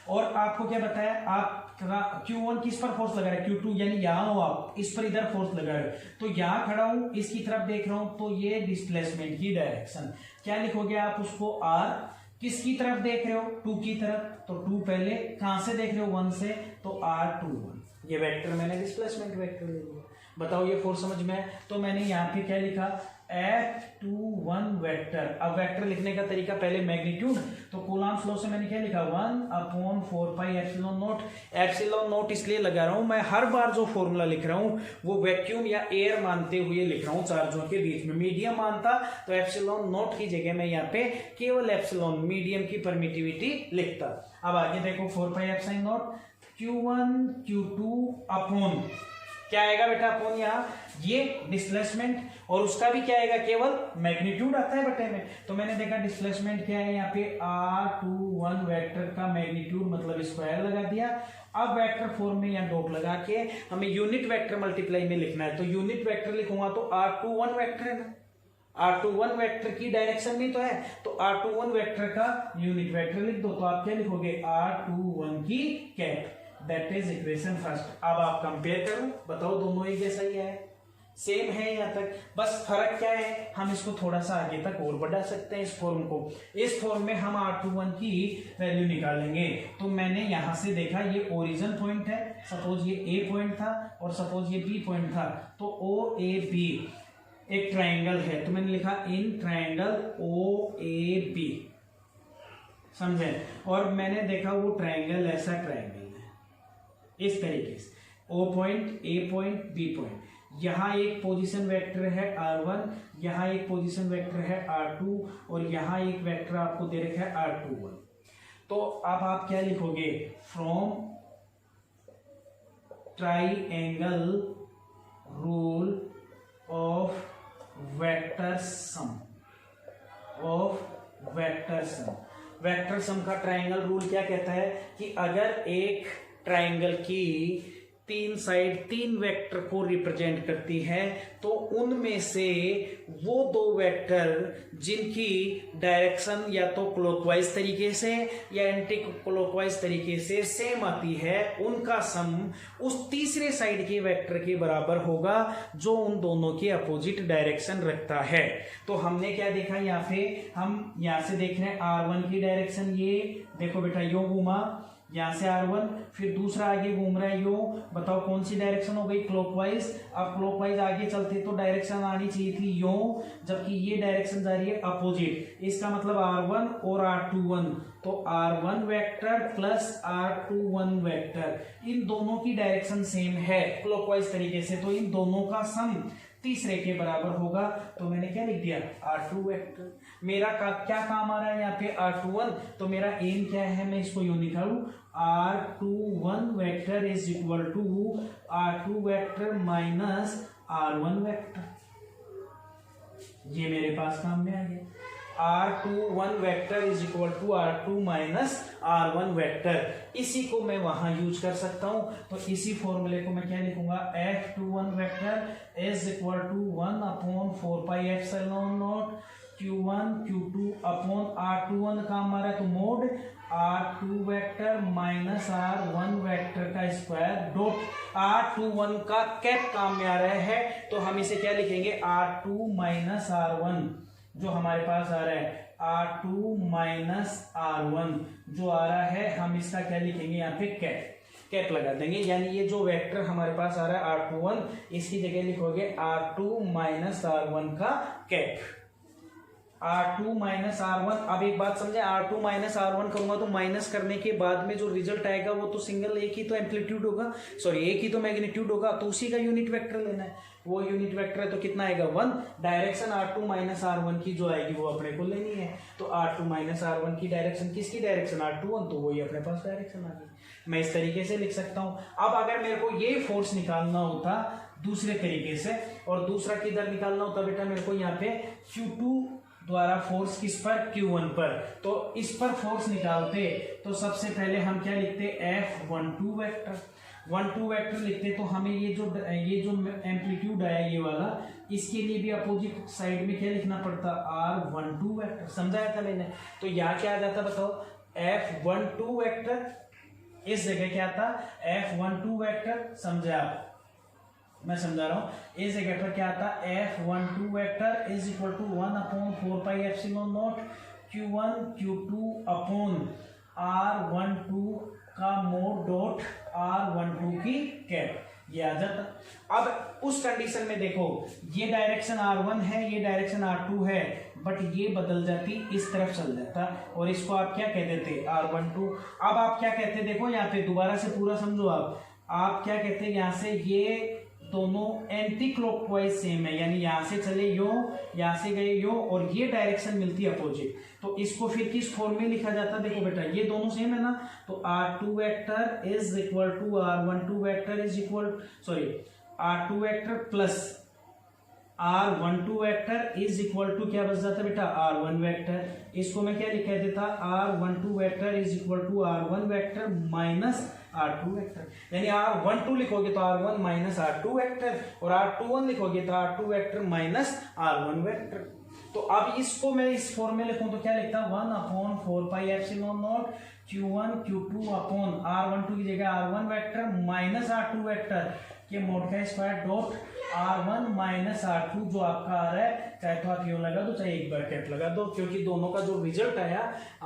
और आपको क्या बताया, आप Q1 किस पर फोर्स लगा रहे हैं, Q2, यानी यहां हो आप, इस पर इधर फोर्स लगा रहे हो, तो यहां खड़ा हूं, इसकी तरफ देख रहा हूं, तो ये डिस्प्लेसमेंट की डायरेक्शन क्या लिखोगे आप उसको, R। किसकी तरफ देख रहे हो, 2 की तरफ, तो 2 पहले, कहां से देख रहे हो, 1 से, तो R21। ये वेक्टर मैंने डिस्प्लेसमेंट वेक्टर ले लिया। बताओ ये फोर्स समझ में है। तो मैंने यहाँ पे क्या लिखा, F21 वेक्टर। अब वेक्टर लिखने का तरीका, पहले मैग्नीट्यूड, तो कूलम्ब्स लॉ से मैंने क्या लिखा, 1/4 pi epsilon not. Epsilon not इसलिए लगा रहा हूं, मैं हर बार जो फॉर्मूला लिख रहा हूं वो वैक्यूम या एयर मानते हुए लिख रहा हूं, चार्जों के बीच में। मीडियम मानता तो एप्सिलॉन नॉट की जगह मैं यहाँ पे केवल एप्सिलॉन, मीडियम की परमिटिविटी लिखता। अब आगे देखो, 4 पाई epsilon not Q1 Q2 upon, क्या आएगा बेटा अपॉन, यहाँ ये डिस्प्लेसमेंट, और उसका भी क्या आएगा, केवल मैग्नीट्यूड आता है बटे में। तो मैंने देखा डिस्प्लेसमेंट क्या है, यहाँ पे R21 वेक्टर का मैग्नीट्यूड मतलब स्क्वायर लगा दिया। अब वेक्टर फॉर्म में यहाँ डॉट लगा के हमें यूनिट वेक्टर मल्टीप्लाई में लिखना है, तो यूनिट वेक्टर लिखूंगा तो R21 वेक्टर है ना, R21 वेक्टर की डायरेक्शन में तो है, तो R21 वेक्टर का यूनिट वेक्टर लिख दो, तो आप क्या लिखोगे, R21 की cap. That is equation first. अब आप कंपेयर करो, बताओ दोनों एक जैसा ही है, सेम है यहाँ तक, बस फर्क क्या है, हम इसको थोड़ा सा आगे तक और बढ़ा सकते हैं इस फॉर्म को। इस फॉर्म में हम R21 की वैल्यू निकालेंगे। तो मैंने यहां से देखा ये ओरिजिन पॉइंट है, सपोज ये A पॉइंट था और सपोज ये B पॉइंट था, तो OAB एक ट्राइंगल है, तो मैंने लिखा इन ट्राइंगल OAB, समझे। और मैंने देखा वो ट्राइंगल ऐसा ट्राइंगल है इस तरीके से, O point, A point, B point, यहाँ एक पोजीशन वेक्टर है R1, यहाँ एक पोजीशन वेक्टर है R2, और यहाँ एक वेक्टर आपको दे रखा है R21। तो अब आप क्या लिखोगे, from triangle rule of vector sum, of vector sum. Vector sum का ट्राइंगल रूल क्या कहता है कि अगर एक ट्राइंगल की 3 साइड 3 वेक्टर को रिप्रेजेंट करती है, तो उनमें से वो 2 वेक्टर जिनकी डायरेक्शन या तो क्लॉकवाइज तरीके से या एंटी क्लॉकवाइज तरीके से सेम आती है, उनका सम उस तीसरे साइड के वेक्टर के बराबर होगा जो उन दोनों के अपोजिट डायरेक्शन रखता है। तो हमने क्या देखा, यहाँ पे हम यहाँ से देख रहे हैं R1 की डायरेक्शन, ये देखो बेटा यो घूमा, यहाँ से R1, फिर दूसरा आगे घूम रहा है यो, बताओ कौन सी डायरेक्शन हो गई, क्लॉकवाइज। अब क्लॉकवाइज आगे चलते तो डायरेक्शन आनी चाहिए थी यो, जबकि ये डायरेक्शन जा रही है अपोजिट। इसका मतलब R1 और R21, तो R1 vector plus R21 vector, इन दोनों की डायरेक्शन सेम है क्लॉकवाइज तरीके से, तो इन दोनों का सम तीसरे के बराबर होगा। तो मैंने क्या लिख दिया, R2 वेक्टर। मेरा क्या काम आ रहा है यहाँ पे, R21, तो मेरा एम क्या है, मैं इसको यूं निकालू, R21 vector is equal to R2 vector minus R1 vector. ये मेरे पास काम में आ गया, R21 vector is equal to R2 minus R1 vector. इसी को मैं वहां यूज कर सकता हूं, तो इसी फॉर्मूले को मैं क्या लिखूंगा, F21 vector is equal to 1/4 pi epsilon not Q1 Q2 upon R21 का हमारा, तो mod R2 vector minus R1 vector का स्क्वायर डॉट R21 का कैप काम में आ रहा है, तो हम इसे क्या लिखेंगे, R2 माइनस R1 जो हमारे पास आ रहा है, R2 माइनस R1 जो आ रहा है, हम इसका क्या लिखेंगे, यहाँ पे कैप लगा देंगे, यानी ये जो वेक्टर हमारे पास आ रहा है R21, इसकी जगह लिखोगे R2 माइनस R1 का कैप। R2 माइनस R1, अब एक बात समझे, R2 माइनस R1 करूंगा तो माइनस करने के बाद में जो रिजल्ट आएगा वो तो सिंगल एक ही तो एम्पलीट्यूड होगा, सॉरी एक ही तो मैग्नीट्यूड होगा, तो उसी का यूनिट वेक्टर लेना है। वो यूनिट वेक्टर है तो कितना आएगा, 1। डायरेक्शन R2 माइनस R1 की जो आएगी वो अपने को लेनी है, तो R2 माइनस R1 की डायरेक्शन किसकी डायरेक्शन, R21, तो वही अपने पास डायरेक्शन आ गई। मैं इस तरीके से लिख सकता हूं। अब अगर मेरे को ये फोर्स निकालना होता दूसरे तरीके से, और दूसरा किधर निकालना होता बेटा, मेरे को यहाँ पे Q2 द्वारा फोर्स किस पर, Q1 पर। तो इस पर फोर्स निकालते तो सबसे पहले हम क्या लिखते, F12 वेक्टर, 12 वेक्टर लिखते तो हमें ये जो एम्पलीट्यूड आया ये वाला, इसके लिए भी अपोजिट साइड में क्या लिखना पड़ता, R12 वेक्टर। समझाया था मैंने। तो यहाँ क्या आ जाता बताओ, F12 वेक्टर, इस जगह क्या था, F12 वेक्टर। समझे आप, मैं समझा रहा हूं। इस जगह पर क्या आता, F12 vector is equal to 1/4 pi epsilon not Q1 Q2 upon R12 का मोड डॉट R12 की कैप, ये आ जाता। अब उस कंडीशन में देखो, ये डायरेक्शन R1 है, ये डायरेक्शन R2 है, बट ये बदल जाती, इस तरफ चल जाता, और इसको आप क्या कह देते, R12। अब आप क्या कहते, देखो यहाँ पे दोबारा से पूरा समझो। आप क्या कहते हैं, यहाँ से ये दोनों एंटी क्लॉकवाइज सेम है, यानी यहां से चले यो, यहां से गए यो, और ये डायरेक्शन मिलती है अपोजिट। तो इसको फिर किस फॉर्म में लिखा जाता है, देखो बेटा ये दोनों सेम है ना, तो R2 vector is equal to R12 vector is equal, sorry R2 vector plus R12 vector is equal to क्या बच जाता बेटा, R1 वेक्टर। इसको मैं क्या लिखा देता, R12 vector is equal to R1 vector minus R2 vector, यानी R12 लिखोगे तो R1 माइनस R2 वेक्टर, और R21 लिखोगे तो R2 vector minus R1 vector. तो अब इसको मैं इस फॉर्म में लिखूं तो क्या लिखता, 1/4 pi epsilon not Q1 Q2 upon R12 की जगह R1 vector minus R2 vector के मोड का square dot R1 minus R2 जो आपका आ रहा है, चाहे तो आप यो लगा दो चाहे एक ब्रैकेट लगा दो, क्योंकि दोनों का जो रिजल्ट आया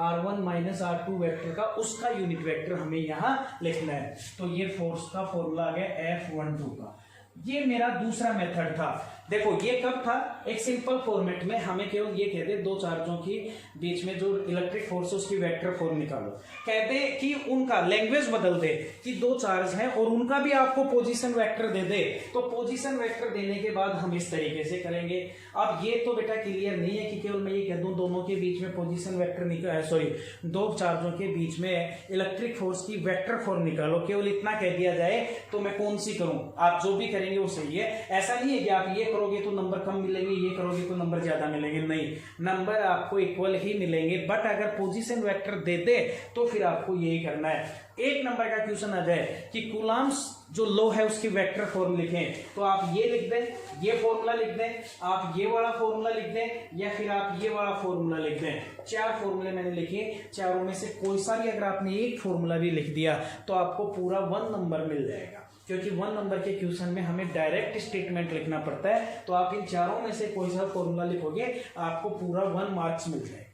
R1 माइनस R2 वेक्टर का, उसका यूनिट वेक्टर हमें यहाँ लिखना है। तो ये फोर्स का फॉर्मूला आ गया F12 का। ये मेरा दूसरा मेथड था। देखो ये कब था, एक सिंपल फॉर्मेट में हमें केवल ये कहते दो चार्जों की बीच में जो इलेक्ट्रिक फोर्स है उसकी वेक्टर फॉर्म निकालो, कहते कि उनका लैंग्वेज बदल दे कि दो चार्ज हैं और उनका भी आपको पोजीशन वेक्टर दे दे, तो पोजीशन वेक्टर देने के बाद हम इस तरीके से करेंगे। अब ये तो बेटा क्लियर नहीं है कि केवल मैं ये कह दूं दोनों के बीच में पोजीशन वेक्टर निकाल, सॉरी दो चार्जों के बीच में इलेक्ट्रिक फोर्स की वेक्टर फॉर्म निकालो, केवल इतना कह दिया जाए तो मैं कौन सी करूं, आप जो भी करेंगे वो सही है। ऐसा नहीं है कि आप ये करोगे तो नंबर कम मिलेंगे, ये करोगे तो नंबर ज्यादा मिलेंगे, नहीं, नंबर आपको इक्वल ही मिलेंगे, बट अगर पोजीशन वेक्टर दे दे तो फिर आपको यही करना है। एक नंबर का क्वेश्चन आ जाए कि कूलम्ब्स जो लॉ है उसकी वेक्टर फॉर्म लिखें, तो आप ये लिख दें, ये फॉर्मूला लिख दें, आप ये वाला फॉर्मूला लिख दें, या फिर आप ये वाला फॉर्मूला लिख दें। चार फॉर्मूले मैंने लिखे, चारों में से कोई सा भी अगर आपने एक फॉर्मूला भी लिख दिया तो आपको पूरा 1 नंबर मिल जाएगा, क्योंकि 1 नंबर के क्वेश्चन में हमें डायरेक्ट स्टेटमेंट लिखना पड़ता है। तो आप इन चारों में से कोई सा फॉर्मूला लिखोगे आपको पूरा 1 मार्क्स मिल जाएगा।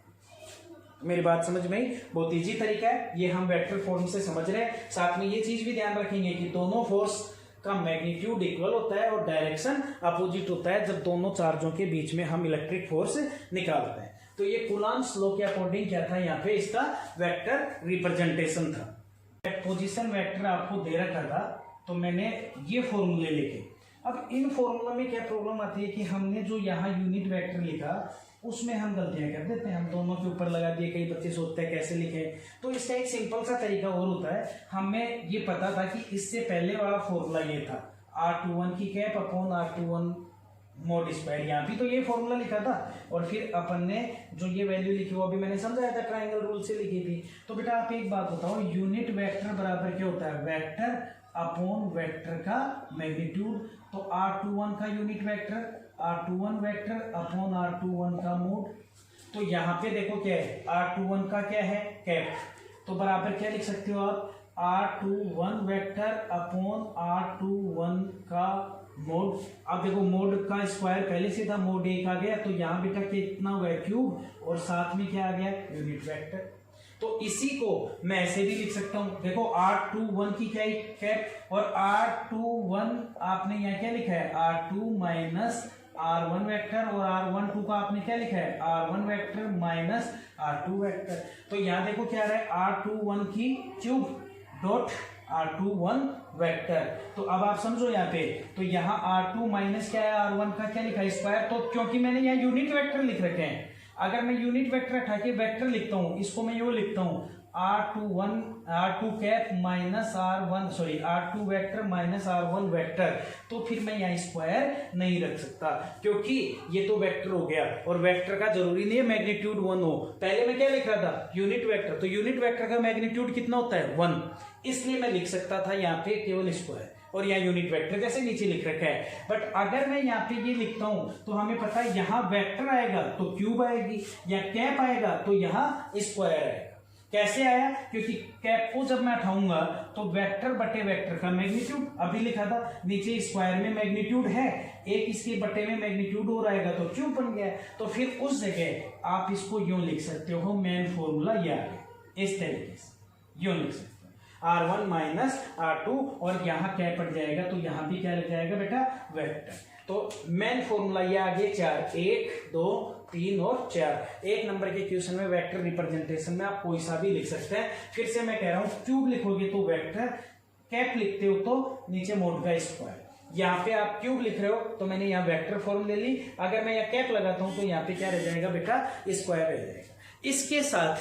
मेरी बात समझ में आई, बहुत इजी तरीका है, ये हम वेक्टर फॉर्म से समझ रहे हैं। साथ में ये चीज भी ध्यान रखेंगे कि दोनों फोर्स का मैग्नीट्यूड इक्वल होता है और डायरेक्शन अपोजिट होता है जब दोनों चार्जों के बीच में हम इलेक्ट्रिक फोर्स निकालते हैं। तो ये कूलम्ब्स लॉ के अकॉर्डिंग क्या था, यहाँ पे इसका वेक्टर रिप्रेजेंटेशन था। पोजीशन वेक्टर आपको दे रखा था तो मैंने ये फॉर्मूले लिखे। अब इन फॉर्मूला में क्या प्रॉब्लम आती है कि हमने जो यहाँ यूनिट वेक्टर लिखा उसमें हम गलतियां कर देते हैं, हम दोनों के ऊपर लगा दिए। कई बच्चे सोचते हैं कैसे लिखे, तो इसका एक सिंपल सा तरीका और होता है। हमें ये पता था कि इससे पहले वाला फॉर्मूला ये था R21 की cap upon R21 mode square, यहाँ भी तो ये फॉर्मूला लिखा था, और फिर अपन ने जो ये वैल्यू लिखी वो अभी मैंने समझाया था, ट्रायंगल रूल से लिखी थी। तो बेटा आप एक बात बताओ, यूनिट वेक्टर बराबर क्या होता है, वेक्टर अपॉन वेक्टर का मैग्नीट्यूड। तो R21 का unit vector R21 vector upon R21 का मोड। तो यहाँ पे देखो क्या है, R21 का क्या है, कैप, तो बराबर क्या लिख सकते हो आप, R21 वेक्टर अपॉन R21 का मोड। अब देखो मोड का स्क्वायर पहले से था, मोड 1 आ गया, तो यहाँ बेटा कितना हो गया, क्यूब, और साथ में क्या आ गया, यूनिट वेक्टर। तो इसी को मैं ऐसे भी लिख सकता हूं, देखो R21 की क्या कैप, और R21 आपने यहाँ क्या लिखा है, R2 माइनस R1 वेक्टर, और R12 का आपने क्या लिखा है, R1 vector minus R2 vector. तो यहाँ देखो क्या आ रहा है, R21 की क्यूब डॉट R21 वेक्टर। तो अब आप समझो यहाँ पे, तो यहाँ R2 माइनस क्या है, R1 का क्या लिखा है, स्क्वायर। तो क्योंकि मैंने यहाँ यूनिट वेक्टर लिख रखे हैं, अगर मैं यूनिट वेक्टर हटा के वेक्टर लिखता हूँ, इसको मैं यो लिखता हूँ R2 cap minus R2 vector minus R1 vector. तो फिर मैं यहाँ स्क्वायर नहीं रख सकता क्योंकि ये तो वेक्टर हो गया और वेक्टर का जरूरी नहीं है मैग्नीट्यूड 1 हो। पहले मैं क्या लिख रहा था, यूनिट वेक्टर, तो यूनिट वेक्टर का मैग्नीट्यूड कितना होता है 1, इसलिए मैं लिख सकता था यहाँ पे केवल स्क्वायर और यहाँ यूनिट वेक्टर जैसे नीचे लिख रखा है। बट अगर मैं यहाँ पे ये लिखता हूं तो हमें पता है यहाँ वेक्टर आएगा तो क्यूब आएगी, या कैप आएगा तो यहाँ स्क्वायर आएगा। कैसे आया, क्योंकि कैप को जब मैं उठाऊंगा तो वेक्टर बटे वेक्टर का मैग्नीट्यूड अभी लिखा था, नीचे स्क्वायर में मैग्नीट्यूड है, एक इसके बटे में मैग्नीट्यूड और आएगा तो क्यूब बन गया। तो फिर उस जगह आप इसको यूं लिख सकते हो, मेन फॉर्मूला ये आ गया, इस तरीके से यूं लिख सकते हो R1 माइनस R2 और यहाँ क्या पड़ जाएगा तो यहाँ भी क्या लग जाएगा बेटा वेक्टर। तो मेन फॉर्मूला ये आगे 4, 1 2 3 और 4। एक नंबर के क्वेश्चन में वेक्टर रिप्रेजेंटेशन में आप कोई सा भी लिख सकते हैं। फिर से मैं कह रहा हूँ क्यूब लिखोगे तो वेक्टर, कैप लिखते हो तो नीचे मोड का स्क्वायर, यहाँ पे आप क्यूब लिख रहे हो तो मैंने यहाँ वेक्टर फॉर्म ले ली, अगर मैं यहाँ कैप लगाता हूँ तो यहाँ पे क्या रह जाएगा बेटा स्क्वायर रह जाएगा। इसके साथ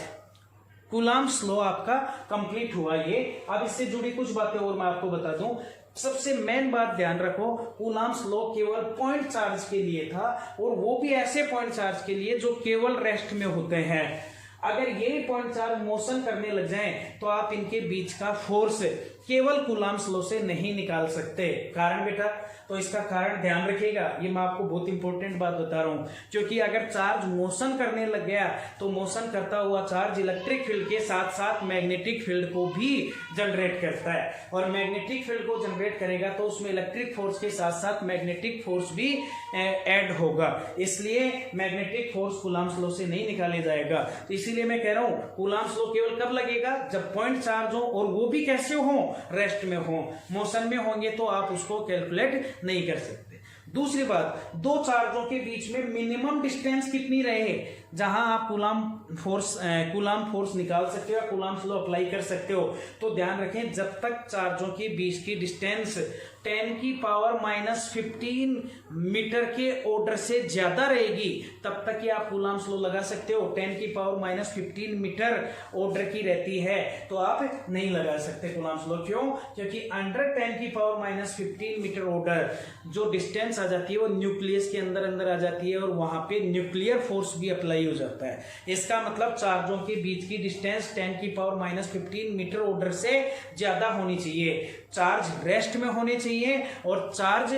कूलम्ब्स लॉ आपका कंप्लीट हुआ ये। अब इससे जुड़ी कुछ बातें और मैं आपको बता दूं। सबसे मेन बात ध्यान रखो, कूलम्ब्स लॉ केवल पॉइंट चार्ज के लिए था और वो भी ऐसे पॉइंट चार्ज के लिए जो केवल रेस्ट में होते हैं। अगर ये पॉइंट चार्ज मोशन करने लग जाएं तो आप इनके बीच का फोर्स केवल कूलम्ब्स लॉ से नहीं निकाल सकते। कारण बेटा, तो इसका कारण ध्यान रखिएगा, ये मैं आपको बहुत इंपॉर्टेंट बात बता रहा हूं, क्योंकि अगर चार्ज मोशन करने लग गया तो मोशन करता हुआ चार्ज इलेक्ट्रिक फील्ड के साथ साथ मैग्नेटिक फील्ड को भी जनरेट करता है, और मैग्नेटिक फील्ड को जनरेट करेगा तो उसमें इलेक्ट्रिक फोर्स के साथ साथ मैग्नेटिक फोर्स भी ऐड होगा। इसलिए मैग्नेटिक फोर्स कूलम्ब्स लॉ से नहीं निकाले जाएगा। तो इसीलिए मैं कह रहा हूं कूलम्ब्स लॉ केवल कब लगेगा, जब पॉइंट चार्ज हो, और वो भी कैसे हो, रेस्ट में हो। मोशन में होंगे तो आप उसको कैलकुलेट नहीं कर सकते। दूसरी बात, दो चार्जों के बीच में मिनिमम डिस्टेंस कितनी रहे जहां आप कूलम्ब फोर्स निकाल सकते हो या कूलम्ब्स लॉ अप्लाई कर सकते हो। तो ध्यान रखें, जब तक चार्जों के बीच की डिस्टेंस 10⁻⁻15 मीटर के ऑर्डर से ज्यादा रहेगी तब तक ही आप कूलम्ब्स लॉ लगा सकते हो। 10⁻⁻15 मीटर ऑर्डर की रहती है तो आप नहीं लगा सकते कूलम्ब्स लॉ। क्यों? क्योंकि अंडर 10⁻⁻15 मीटर ऑर्डर जो डिस्टेंस आ जाती है वो न्यूक्लियस के अंदर आ जाती है और वहां पे न्यूक्लियर फोर्स भी अप्लाई हो जाता है। इसका मतलब चार्जों के बीच की डिस्टेंस 10⁻⁻15 मीटर ऑर्डर से ज्यादा होनी चाहिए। चार्ज रेस्ट में होने चाहिए और चार्ज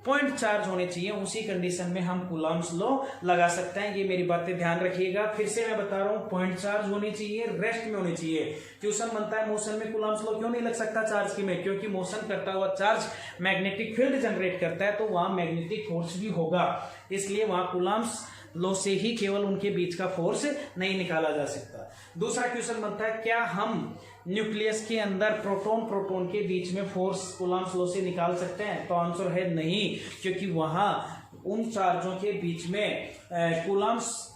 पॉइंट चार्ज होने चाहिए। उसी कंडीशन में हम कूलम्ब्स लॉ लगा सकते हैं। ये मेरी बातें ध्यान रखिएगा। फिर से मैं बता रहा हूं, पॉइंट चार्ज होने चाहिए, रेस्ट में होने चाहिए। क्वेश्चन बनता है मोशन में कूलम्ब्स लॉ क्यों नहीं लग सकता चार्ज की में, क्योंकि मोशन करता हुआ चार्ज मैग्नेटिक फील्ड जनरेट करता है तो वहां मैग्नेटिक फोर्स भी होगा, इसलिए वहां कूलम्ब्स लॉ से ही केवल उनके बीच का फोर्स नहीं निकाला जा सकता। दूसरा क्वेश्चन बनता है, क्या हम न्यूक्लियस के अंदर प्रोटॉन के बीच में फोर्स कूलम्ब्स लॉ से निकाल सकते हैं? तो आंसर है नहीं, क्योंकि वहां उन चार्जों के बीच में कूलम्ब्स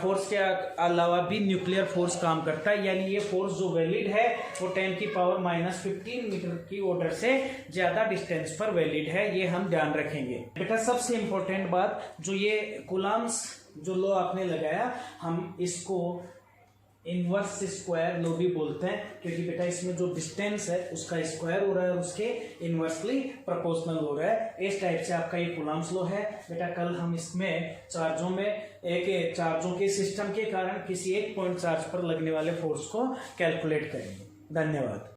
फोर्स के अलावा भी न्यूक्लियर फोर्स काम करता है। यानी ये फोर्स जो वैलिड है वो 10⁻⁻15 मीटर की ऑर्डर से ज्यादा डिस्टेंस पर वैलिड है। ये हम ध्यान रखेंगे बेटा। सबसे इंपॉर्टेंट बात, जो ये कूलम्ब्स जो लॉ आपने लगाया, हम इसको इनवर्स स्क्वायर लॉ भी बोलते हैं, क्योंकि बेटा इसमें जो डिस्टेंस है उसका स्क्वायर हो रहा है और उसके इनवर्सली प्रोपोर्शनल हो रहा है। इस टाइप से आपका ये कूलम्ब्स लॉ है बेटा। कल हम इसमें चार्जों के सिस्टम के कारण किसी एक पॉइंट चार्ज पर लगने वाले फोर्स को कैलकुलेट करेंगे। धन्यवाद।